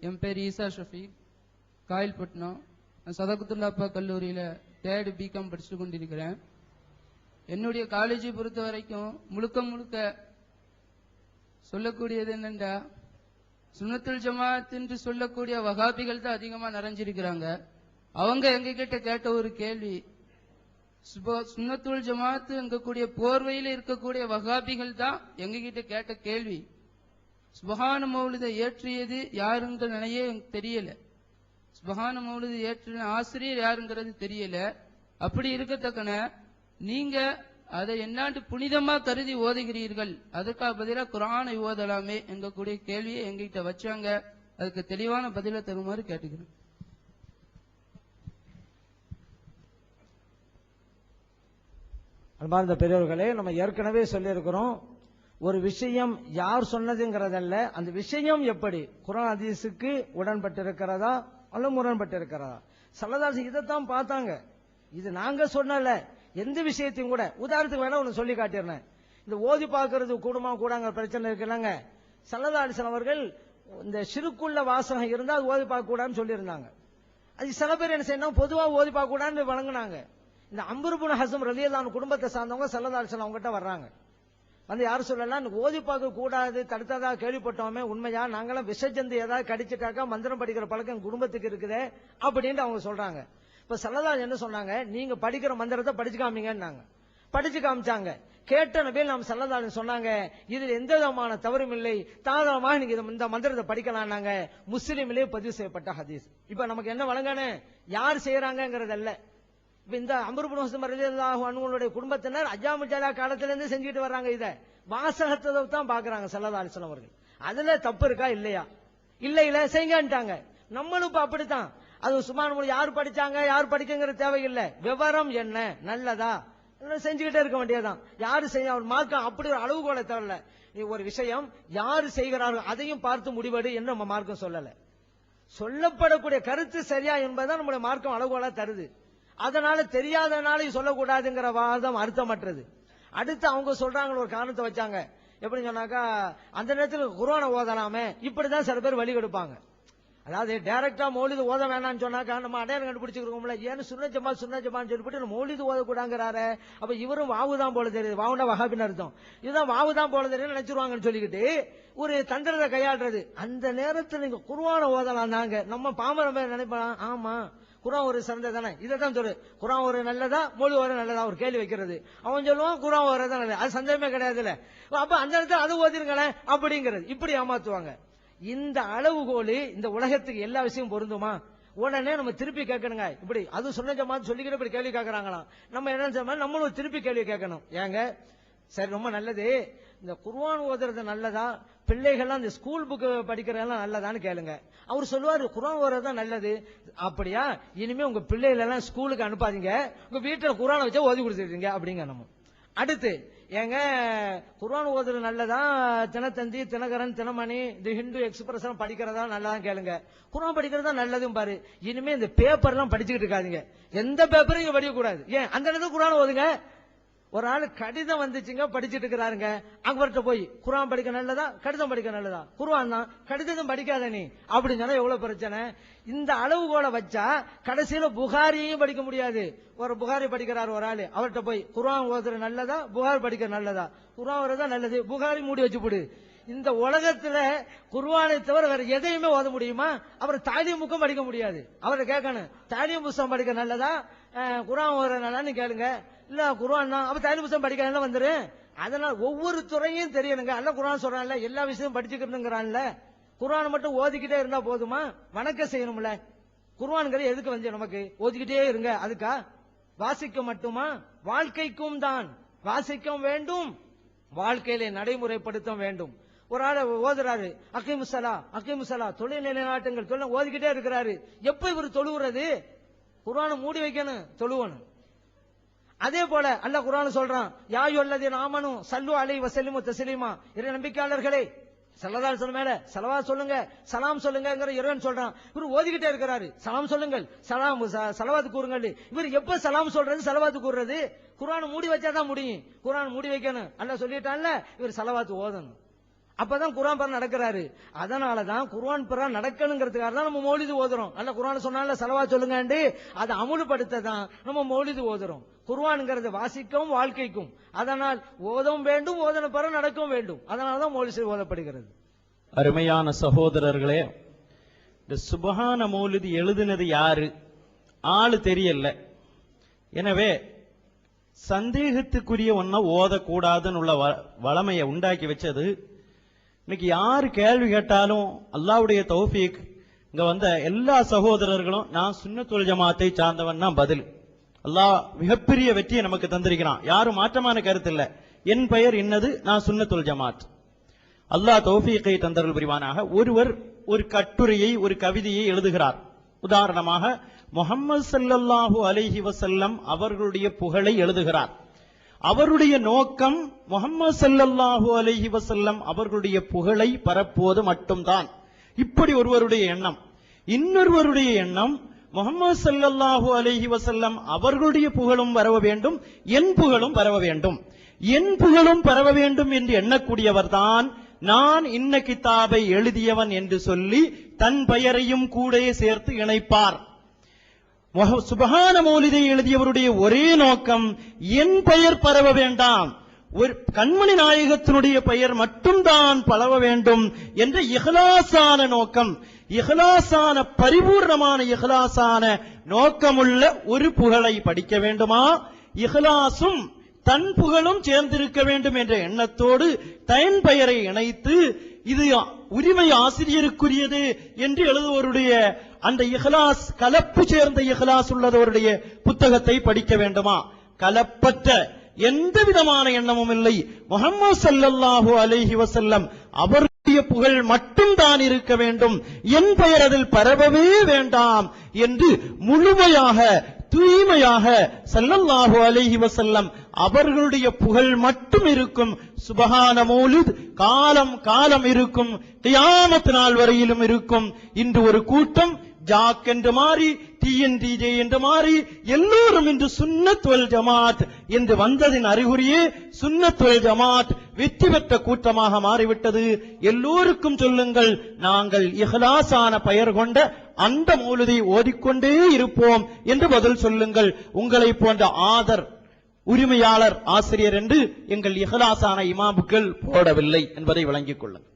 என் பேர் ஈசா ஷஃபீக், காயல்பட்டினம். சதகத்துல்லாப்பா கல்லூரியில் 3rd BCom படிச்சுட்டு கொண்டிருக்கிறேன். என்னுடைய காலேஜை பொறுத்த வரைக்கும் முழுக்க சொல்லக்கூடியது என்னென்றா, சுன்னத்துல் ஜமாத் என்று சொல்லக்கூடிய வகாபிகள் தான் அதிகமா நிறைஞ்சிருக்கிறாங்க. அவங்க எங்க கிட்ட கேட்ட ஒரு கேள்வி, சுன்னத்துல் ஜமாத் எங்கக்கூடிய போர்வையில் இருக்கக்கூடிய வகாபிகள் தான் எங்க கிட்ட கேட்ட கேள்வி, சுபஹான மௌலிதை ஏற்றியது யாருங்கிற நினையே எனக்கு தெரியல, சுபஹான மௌலிதை ஏற்றின ஆசிரியர் யாருங்கிறது தெரியல. அப்படி இருக்கத்தக்கன நீங்க அதை என்னாண்டு புனிதமா கருதி ஓதுகிறீர்கள், அதுக்காக பதிலாக குர்ஆனை ஓதலாமே எங்கக்கூடிய கேள்வியை எங்கிட்ட வச்சாங்க. அதுக்கு தெளிவான பதிலை தருமாறு கேட்டுக்கிறேன். அன்பார்ந்த பெரியவர்களே, நம்ம ஏற்கனவே சொல்லியிருக்கிறோம், ஒரு விஷயம் யார் சொன்னதுங்கிறதல்ல, அந்த விஷயம் எப்படி குர்ஆன் ஹதீஸுக்கு உடன்பட்டு இருக்கிறதா அல்ல முரண்பட்டு இருக்கிறதா. சல்லல்லாஹு இதைத்தான் பார்த்தாங்க. இது நாங்க சொன்னல, எந்த விஷயத்தையும் கூட. உதாரணத்துக்கு வேணா ஒன்று சொல்லி காட்டிடுறேன். இந்த ஓதி பார்க்கறது கூடுமா கூடாங்க பிரச்சனை இருக்குல்லங்க. ஸல்லல்லாஹு அலைஹி வஸல்லம் அவர்கள் இந்த ஷிர்க்குள்ள வாசகம் இருந்தால் அது ஓதி பார்க்க கூடாதுன்னு சொல்லியிருந்தாங்க. அது சில பேர் என்ன செய்யணும், பொதுவாக ஓதி பார்க்க கூடாதுன்னு வழங்கினாங்க. இந்த அம்ர் இப்னு ஹஸ்ம் ரலியல்லாஹு அன்ஹு குடும்பத்தை சார்ந்தவங்க ஸல்லல்லாஹு அலைஹி வஸல்லம் அவங்ககிட்ட வர்றாங்க. வந்து யாரும் சொல்லலாம், ஓதி பார்க்க கூடாது தடுத்ததா கேள்விப்பட்டோமே, உண்மையா? நாங்களாம் விஷஜந்து ஏதாவது கடிச்சிட்டாக்கா மந்திரம் படிக்கிற பழக்கம் குடும்பத்துக்கு இருக்குதே அப்படின்னு அவங்க சொல்றாங்க. இப்ப ஸல்லல்லாஹு என்ன சொன்னாங்க, நீங்க படிக்கிற மந்திரத்தை படிச்சு காமிங்கன்னாங்க. படிச்சு காமிச்சாங்க. கேட்ட நபிகள் நாம் ஸல்லல்லாஹு அலைஹி சொன்னாங்க, இதில் எந்த விதமான தவறும் இல்லை, தாராளமாக நீங்க இந்த மந்திரத்தை படிக்கலாம்னாங்க. முஸ்லிமிலே பதிவு செய்யப்பட்ட ஹதீஸ். இப்ப நமக்கு என்ன வழங்கானே, யார் செய்யறாங்கிறதல்ல. இந்த அம்ர் இப்னு ஹஸ்ம் ரலியல்லாஹு அன்ஹுவுடைய குடும்பத்தினர் அஜ்ஜாமு ஜலா காலத்துல இருந்து செஞ்சுட்டு வர்றாங்க. இத வாசகத்தை தான் பாக்குறாங்க ஸல்லல்லாஹு அலைஹி வஸல்லம் அவர்கள். அதுல தப்பு இருக்கா இல்லையா? இல்ல செய்யுங்கன்ட்டாங்க. நம்மளும் இப்ப அப்படித்தான். அது சுப்ஹானல்லாஹ் யார் படிச்சாங்க யார் படிக்கங்கிற தேவையில்லை, விவரம் என்ன நல்லதா செஞ்சுக்கிட்டே இருக்க வேண்டியதான். யாரு செய்ய மார்க்கம் அப்படி ஒரு அளவுகோலை தரல. ஒரு விஷயம் யாரு செய்கிறார்கள் அதையும் பார்த்து முடிவெடு என்று நம்ம மார்க்கம் சொல்லல. சொல்லப்படக்கூடிய கருத்து சரியா என்பதுதான் நம்முடைய மார்க்கம் அளவுகோலா தருது. அதனால தெரியாதனால சொல்லக்கூடாதுங்கிற வாதம் அர்த்தமற்றது. அடுத்து அவங்க சொல்றாங்க ஒரு காரணத்தை வச்சாங்க. எப்படி சொன்னாக்கா, அந்த நேரத்தில் குர்ஆனை ஓதலாமே, இப்படிதான் சில பேர் வழி கொடுப்பாங்க. அதாவது டைரக்டா மௌலிது ஓத வேணாம்னு சொன்னாக்கா நம்ம அடையாளம் கண்டுபிடிச்சிருக்கோம்ல, ஏன்னு சுன்ன ஜமாத் சொல்லிவிட்டு மௌலிது ஓதக்கூடாங்கிறாரு. அப்ப இவரும் வாவுதான் போல தெரியுது, வாவுனா வஹாபின்னு அர்த்தம், இதுதான் வாவுதான் போல தெரியும் நினைச்சிருவாங்கன்னு சொல்லிக்கிட்டு ஒரு தந்திரத்தை கையாடுறது. அந்த நேரத்தில் நீங்க குர்ஆனை ஓதலாம் தாங்க. நம்ம பாமர நினைப்பலாம், ஆமா குர்ஆன் ஒரு சிறந்ததானே, இதைத்தான் சொல்லு. குர்ஆன் ஒரு நல்லதா மொழி ஒரு நல்லதா ஒரு கேள்வி வைக்கிறது. அவன் சொல்லுவான் குர்ஆன் வரதான் நல்லது, அது சந்தேகமே கிடையாதுல்ல. அப்ப அந்த இடத்துல அது ஓதிருங்களேன் அப்படிங்கிறது. இப்படி ஏமாத்துவாங்க. இந்த அளவுகோலு இந்த உலகத்துக்கு எல்லா விஷயம் பொருந்துமா? உடனே நம்ம திருப்பி கேட்கணுங்க. இப்படி அது சொன்ன ஜமாத் சொல்லிக்கிட்டு இப்படி கேள்வி கேட்கறாங்களாம். நம்ம என்ன செய்யணும், நம்மளும் திருப்பி கேள்வி கேட்கணும். ஏங்க சரி ரொம்ப நல்லது, இந்த குர்ஆன் ஓதுறது நல்லதா, பிள்ளைகள்லாம் இந்த ஸ்கூல் புக் படிக்கிறதெல்லாம் நல்லதான்னு கேளுங்க. அவர் சொல்லுவாரு குர்ஆன் ஓதுறது தான் நல்லது. அப்படியா, இனிமே உங்க பிள்ளைகள் எல்லாம் ஸ்கூலுக்கு அனுப்பாதீங்க, உங்க வீட்டுல குர்ஆனை வச்சு ஓதி கொடுத்துருக்கீங்க அப்படிங்க. நம்ம அடுத்து ஏங்க குர்ஆன் ஓதுறது நல்லதா, தினத்தந்தி தினகரன் தினமணி இந்த ஹிந்து எக்ஸ்பிரஸ் படிக்கிறதா நல்லதான் கேளுங்க. குர்ஆன் படிக்கிறதா நல்லதும் பாரு. இனிமே இந்த பேப்பர் எல்லாம் படிச்சுக்கிட்டு இருக்காதீங்க, எந்த பேப்பரும் இங்க படிக்க கூடாது. ஏன் அந்த இடத்துல குர்ஆன் ஓதுங்க. ஒரு ஆள் கடிதம் வந்துச்சுங்க படிச்சுட்டு இருக்கிறாருங்க, அங்கவர்கிட்ட போய் குர்ஆன் படிக்க நல்லதா கடிதம் படிக்க நல்லதா? குர்ஆன் தான், கடிதம் படிக்காத நீ அப்படின்னு சொன்னா எவ்வளவு பிரச்சனை. இந்த அளவுகோலை வச்சா கடைசியில புகாரியையும் படிக்க முடியாது. ஒரு புகாரி படிக்கிறார் ஒரு ஆளு, அவர்கிட்ட போய் குர்ஆன் ஓதுற நல்லதா புகார் படிக்க நல்லதா? குர்ஆன் ஓதுறதா நல்லது, புகாரி மூடி வச்சு போடு. இந்த உலகத்துல குர்ஆனை தவிர வேற எதையுமே ஓத முடியுமா? அப்புறம் தாலீம் புக்கும் படிக்க முடியாது. அவரை கேட்கணும், தாலீம் புத்தகம் படிக்க நல்லதா குர்ஆன் ஓதுற நல்லதான்னு கேளுங்க. இல்ல குர்ஆன் தான், அப்ப தாலீம் புத்தகம் படிக்க வந்துரு. அதனால ஒவ்வொரு துறையும் தெரியணுங்க. அல்ல குர்ஆன் சொல்றான்ல, எல்லா விஷயமும் படிச்சுக்கணுங்கிறான்ல. குர்ஆன் மட்டும் ஓதிக்கிட்டே இருந்தா போதுமா? வணக்கம் செய்யணும்ல. குர்ஆன்ங்கிறது எதுக்கு வந்து நமக்கு? ஓதிக்கிட்டே இருங்க அதுக்கா? வாசிக்க மட்டுமா? வாழ்க்கைக்கும் தான் வாசிக்க வேண்டும், வாழ்க்கையிலே நடைமுறைப்படுத்த வேண்டும். ஒரு ஆளை ஓதுறாரு, அகிமுசலா தொழில் நிலைநாட்டுங்கள் தொழில் ஓதிக்கிட்டே இருக்கிறாரு. எப்ப இவர் தொழுவுறது? குர்ஆனை மூடி வைக்கணும், தொழுவணும். அதே போல அல்லாஹ் குர்ஆன் சொல்றான், யா அய்யுஹல்லதீன ஆமனு ஸல்லு அலைஹி வஸல்லிமு தஸ்லீமா, இறை நம்பிக்கையாளர்களே ஸல்லல்லாஹு அலைஹி வஸல்லம் மேல ஸலவாத் சொல்லுங்க சலாம் சொல்லுங்கங்கற இறைவன் சொல்றான். இவர் ஓதிக்கிட்டே இருக்கிறாரு, சலாம் சொல்லுங்கள் ஸலவாத் கூறுங்கள். இவர் எப்ப சலாம் சொல்றது ஸலவாத் கூறுறது? குர்ஆன் மூடி வச்சாதான் முடியும். குர்ஆன் மூடி வைக்கணும், அல்லாஹ் சொல்லிட்டான்ல, இவர் ஸலவாத் ஓதணும். அப்பதான் குர்ஆன் பிற நடக்கிறாரு. அதனாலதான் குர்ஆன் பிற நடக்கணுங்கிறதுக்காக தான் நம்ம மௌலிது ஓதுறோம். அல்ல குர்ஆன் சொன்னால ஸலவாத் சொல்லுங்கன்னு அதை அமுல்படுத்த தான் நம்ம மௌலிது ஓதுறோம். குர்ஆன்ங்கிறது வாசிக்கவும் வாழ்க்கைக்கும். அதனால் ஓதவும் வேண்டும், ஓதன பிற நடக்கவும் வேண்டும். அதனாலதான் மௌலிது ஓதப்படுகிறது. அருமையான சகோதரர்களே, இந்த சுபஹான மௌலிது எழுதினது யாரு? ஆளு தெரியல. எனவே சந்தேகத்துக்குரிய ஒன்ன ஓதக்கூடாதுன்னு உள்ள வளமையை உண்டாக்கி வச்சது. இன்னைக்கு யாரு கேள்வி கேட்டாலும் அல்லாஹ்வுடைய தௌஃபீக், இங்க வந்த எல்லா சகோதரர்களும் நான் சுன்னத்துல் ஜமாத்தை சார்ந்தவன் தான் பதில். அல்லாஹ் மிகப்பெரிய வெற்றியை நமக்கு தந்திருக்கிறான். யாரும் மாற்றமான கருத்து இல்ல. என் பெயர் இன்னது, நான் சுன்னத்துல் ஜமாத். அல்லாஹ் தௌஃபீக்கை தந்தருள் புரிவானாக. ஒருவர் ஒரு கட்டுரையை, ஒரு கவிதையை எழுதுகிறார். உதாரணமாக முஹம்மது ஸல்லல்லாஹு அலைஹி வஸல்லம் அவர்களுடைய புகழை எழுதுகிறார். அவருடைய நோக்கம் முஹம்மது ஸல்லல்லாஹு அலைஹி வஸல்லம் அவர்களுடைய புகழை பரப்புவது மட்டும்தான். இப்படி ஒருவருடைய எண்ணம். இன்னொருவருடைய எண்ணம் முஹம்மது ஸல்லல்லாஹு அலைஹி வஸல்லம் அவர்களுடைய புகழும் பரவ வேண்டும், என் புகழும் பரவ வேண்டும். என் புகழும் பரவ வேண்டும் என்று எண்ணக்கூடியவர்தான் நான் இன்ன கிதாபை எழுதியவன் என்று சொல்லி தன் பெயரையும் கூட சேர்த்து இணைப்பார். சுபஹான மௌலிதை எழுதியவருடைய ஒரே நோக்கம் என் பெயர் பரவ வேண்டாம், ஒரு கண்மணி நாயகத்தினுடைய பெயர் மட்டும்தான் பரவ வேண்டும் என்ற இஹ்லாஸான நோக்கம், இஹ்லாஸான பரிபூர்ணமான இஹ்லாஸான நோக்கமுள்ள ஒரு புகழை படிக்க வேண்டுமா? இஹ்லாஸும் தன் புகழும் சேர்ந்திருக்க வேண்டும் என்ற எண்ணத்தோடு தன் பெயரை இணைத்து இது உரிமை ஆசிரியருக்குரியது என்று எழுதுவருடைய அந்த இஹ்லாஸ், கலப்பு சேர்ந்த இஹ்லாஸ் உள்ளவருடைய புத்தகத்தை படிக்க வேண்டுமா? கலப்பற்ற எந்த விதமான எண்ணமும் இல்லை, முஹம்மது ஸல்லல்லாஹு அலைஹி வஸல்லம் அவருடைய புகழ் மட்டும் தான் இருக்க வேண்டும், என் பெயர் அதில் பரவவே வேண்டாம் என்று முழுமையாக தூய்மையாக ஸல்லல்லாஹு அலைஹி வஸல்லம் அவர்களுடைய புகழ் மட்டும் இருக்கும் சுபஹான மௌலித் காலம் காலம் இருக்கும், கியாமத் நாள் வரையிலும் இருக்கும். இன்று ஒரு கூட்டம் ஜாக் என்று மாறி, டிஎன்டிஜே என்று மாறி, எல்லோரும் இன்று சுன்னத் வல் ஜமாத் என்று வந்ததின் அறிகுறியே சுன்னத் வல் ஜமாத் வெற்றி பெற்ற கூட்டமாக மாறிவிட்டது. எல்லோருக்கும் சொல்லுங்கள், நாங்கள் இஹ்லாஸான பெயர் கொண்ட அந்த மௌலிதை ஓதிக்கொண்டே இருப்போம் என்று பதில் சொல்லுங்கள். உங்களை போன்ற உரிமையாளர் ஆசிரியர் என்று எங்கள் இஹ்லாஸான இமாமுக்கள் போடவில்லை என்பதை விளங்கிக் கொள்ளுங்கள்.